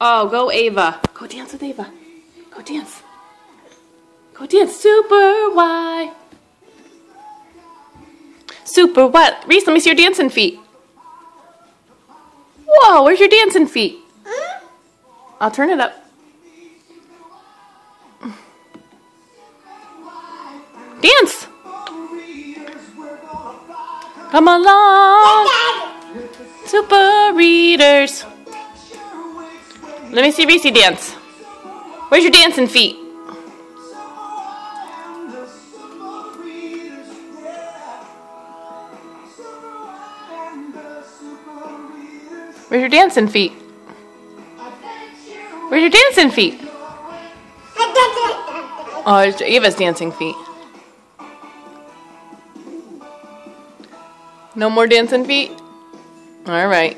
Oh, go Ava. Go dance with Ava. Go dance. Go dance. Super Y. Super what? Reese, let me see your dancing feet. Whoa, where's your dancing feet? I'll turn it up. Dance! Come along! Super Readers! Let me see Reese dance. Where's your dancing feet? Where's your dancing feet? Where's your dancing feet? Oh, it's Ava's dancing feet. No more dancing feet? All right.